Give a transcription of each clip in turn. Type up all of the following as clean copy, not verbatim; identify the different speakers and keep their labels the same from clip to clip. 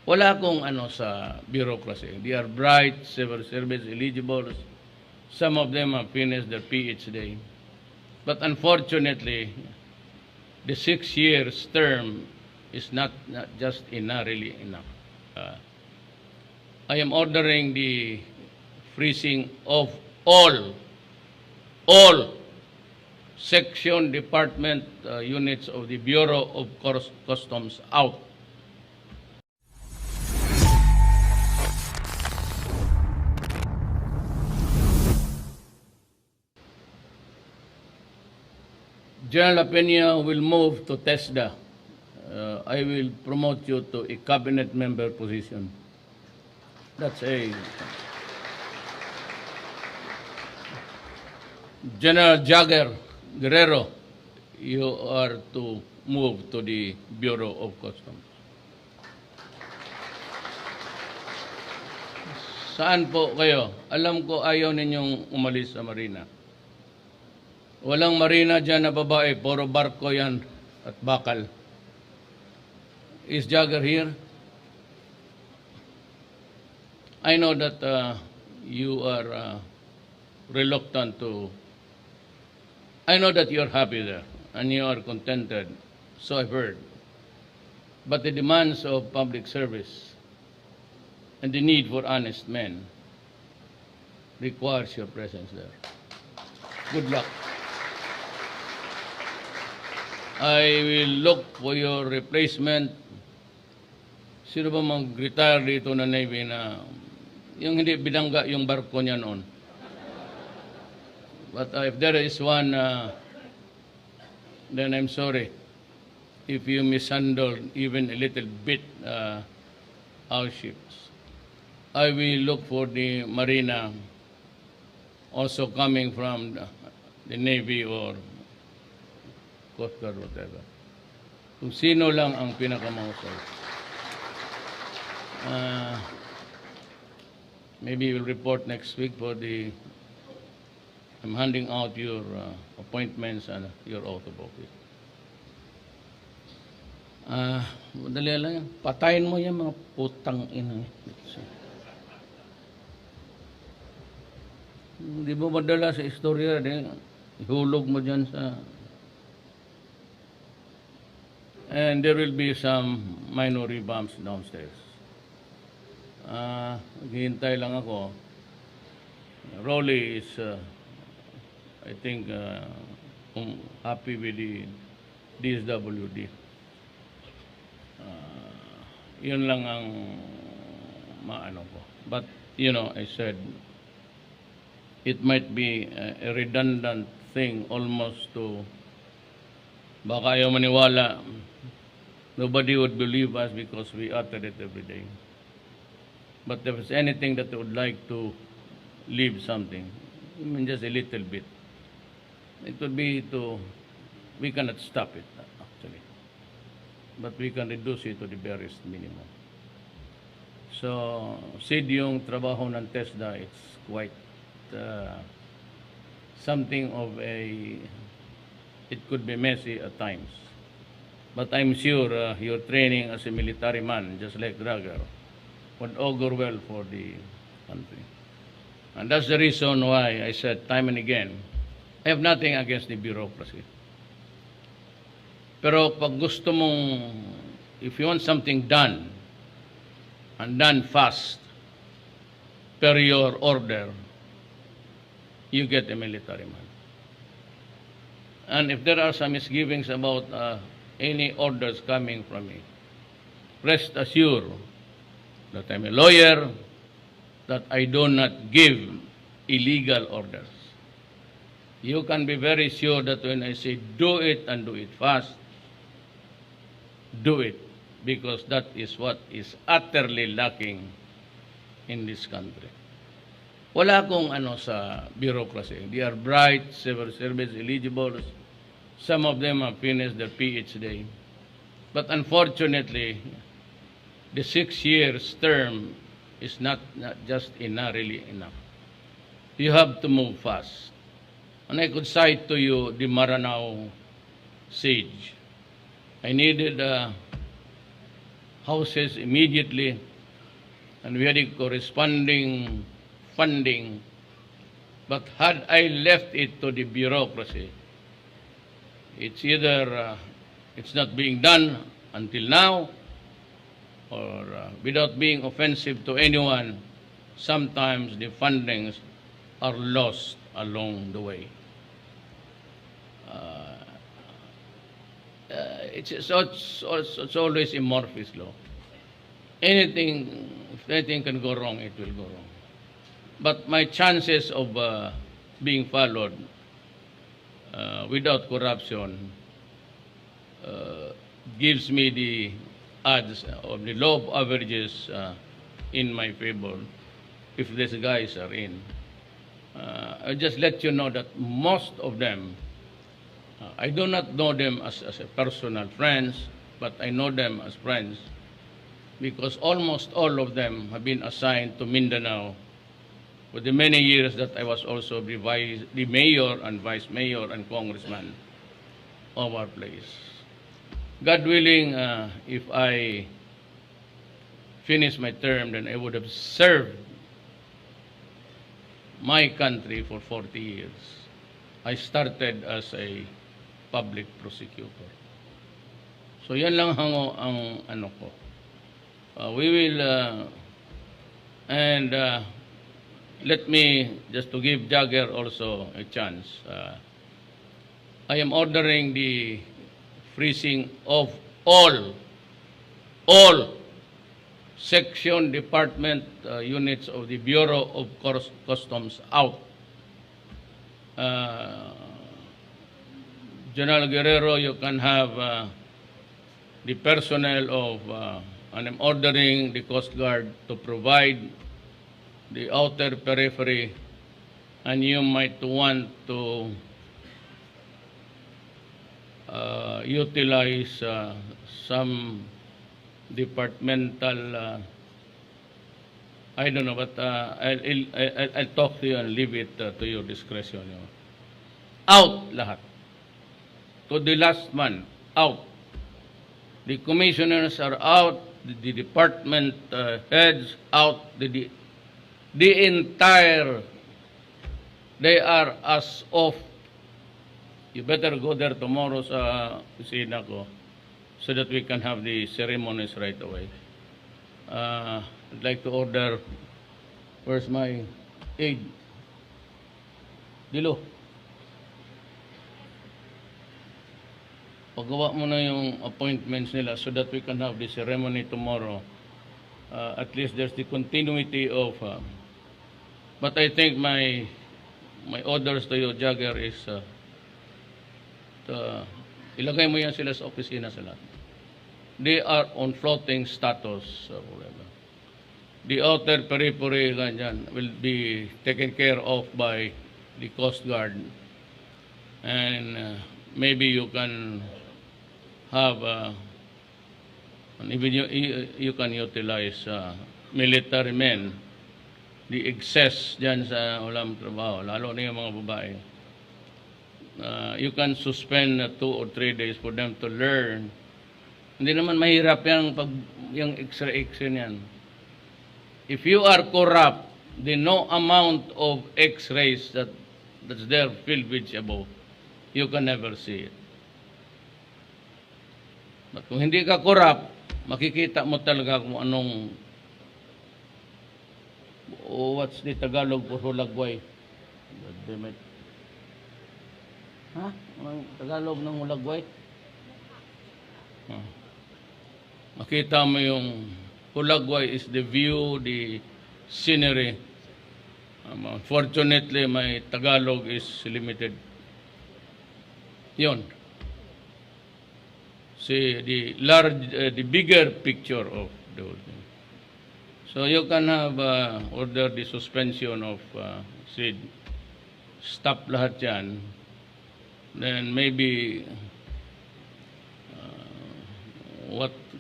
Speaker 1: Wala akong ano sa bureaucracy. They are bright, civil service eligible. Some of them have finished their PhD. But unfortunately, the 6 years term is not just really enough. Uh, I am ordering the freezing of all section department units of the Bureau of Customs out. General Peña will move to TESDA. I will promote you to a cabinet member position. That's a General Jagger Guerrero, you are to move to the Bureau of Customs. Saan po kayo? Alam ko ayaw ninyong umalis sa marina. Walang marina dyan na babae, puro barko yan at bakal. Is Jagger here? I know that you are reluctant to. I know that you're happy there and you are contented, so I've heard. But the demands of public service and the need for honest men requires your presence there. Good luck. I will look for your replacement. Sino ba mag-retire dito na Navy na yung hindi binangga yung barko niya noon? But if there is one, then I'm sorry if you mishandled even a little bit our ships. I will look for the Marina also coming from the Navy or Coast Guard, whatever. Kung sino lang ang pinakamahusay. Maybe we'll report next week for the I'm handing out your appointments and your oath of office. Madali lang yan. Patayin mo yan, mga putang ina. Hindi mo madala sa istorya, ihulog mo dyan sa. And there will be some minor revamps downstairs. Hihintay lang ako. Rolly is I think happy with the DSWD. Yun lang ang maano ko. But, you know, I said, it might be a redundant thing almost to, baka ayaw maniwala, nobody would believe us because we utter it every day. But if there's anything that I would like to leave something, I mean just a little bit, it would be we cannot stop it actually, but we can reduce it to the barest minimum. So, Sid, yung trabaho ng TESDA, it's quite something of it could be messy at times. But I'm sure your training as a military man, just like Dragar, would augur well for the country. And that's the reason why I said time and again, I have nothing against the bureaucracy. Pero pag gusto mong, if you want something done, and done fast, per your order, you get a military man. And if there are some misgivings about any orders coming from me, rest assured that I'm a lawyer, that I do not give illegal orders. You can be very sure that when I say do it and do it fast, do it, because that is what is utterly lacking in this country. Wala akong ano sa bureaucracy. They are bright, civil service eligible. Some of them have finished their PhD. But unfortunately, the 6 years term is not just really enough. You have to move fast. And I could cite to you the Maranao siege. I needed houses immediately, and we had a corresponding funding. But had I left it to the bureaucracy, it's either it's not being done until now, or without being offensive to anyone, sometimes the fundings are lost along the way. It's always amorphous law. Anything, if anything can go wrong, it will go wrong. But my chances of being followed without corruption gives me the odds of the law of averages in my favor if these guys are in. I'll just let you know that most of them, I do not know them as a personal friends, but I know them as friends because almost all of them have been assigned to Mindanao for the many years that I was also the mayor and vice mayor and congressman of our place. God willing, if I finish my term, then I would have served my country for 40 years. I started as a public prosecutor. So yan lang ang ano ko. We will, and let me, just to give Jagger also a chance, I am ordering the freezing of all section department units of the Bureau of Customs out. General Guerrero, you can have the personnel of, and I'm ordering the Coast Guard to provide the outer periphery, and you might want to utilize some departmental, I don't know, but I'll talk to you and leave it to your discretion. You know. Out lahat. To the last man, out. The commissioners are out, the department heads out, the entire, they are as of. You better go there tomorrow sa kusina ko so that we can have the ceremonies right away. I'd like to order, where's my aide? Dilo. Pagawa mo na yung appointments nila so that we can have the ceremony tomorrow. At least there's the continuity of, but I think my orders to you, Jagger, is ilagay mo yan sila sa opisina sila. They are on floating status. Whatever. The outer periphery ganyan, will be taken care of by the Coast Guard. And maybe you can have, even you can utilize military men. The excess dyan sa walang trabaho, lalo na yung mga babae. You can suspend 2 or 3 days for them to learn. Hindi naman mahirap yung X-ray niyan. If you are corrupt, the no amount of X-rays that's there filled with above, you can never see it. But kung hindi ka corrupt, makikita mo talaga kung anong, what's the Tagalog for hulagway? Ha? Anong Tagalog ng hulagway? Makita mo yung hulagway is the view, the scenery. Unfortunately, my Tagalog is limited. Yun. See the the bigger picture of the whole thing. So you can have order the suspension of SID. Stop lahat yan. Then maybe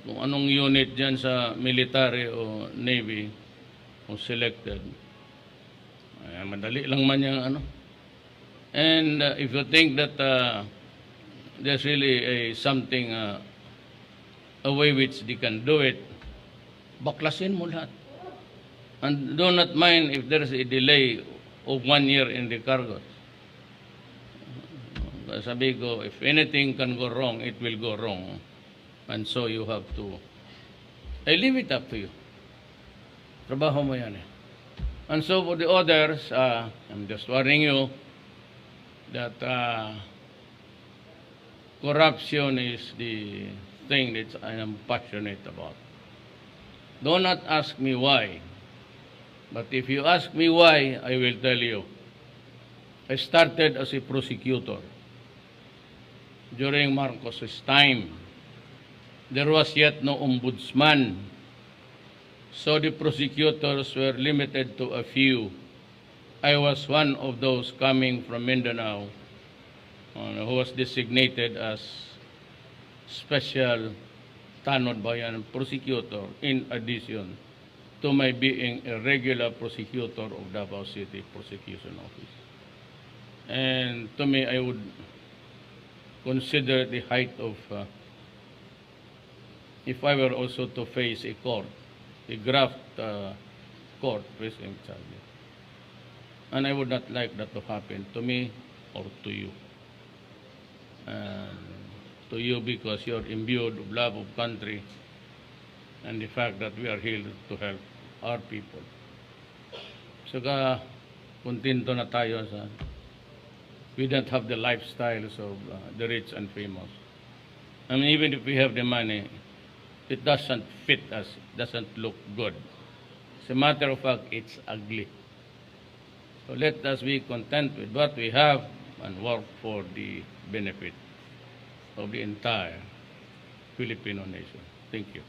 Speaker 1: kung anong unit dyan sa military o navy kung selected. Madali lang man yung ano. And if you think that there's really something a way which they can do it, baklasin mo lahat. And do not mind if there is a delay of 1 year in the cargo. Sabi ko, if anything can go wrong, it will go wrong. And so you have to, I leave it up to you. Trabaho mo yan eh. And so for the others, I'm just warning you that corruption is the thing that I am passionate about. Do not ask me why. But if you ask me why, I will tell you. I started as a prosecutor. During Marcos's time, there was yet no ombudsman. So the prosecutors were limited to a few. I was one of those coming from Mindanao who was designated as special Tanod Bayan prosecutor in addition to my being a regular prosecutor of Davao City Prosecution Office. And to me, I would consider the height of, if I were also to face a court, a graft court facing charges. And I would not like that to happen to me or to you. And to you because you're imbued of love of country and the fact that we are here to help our people. Saka, kontento na tayo sa we don't have the lifestyles of the rich and famous. I mean, even if we have the money, it doesn't fit us, it doesn't look good. As a matter of fact, it's ugly. So let us be content with what we have and work for the benefit of the entire Filipino nation. Thank you.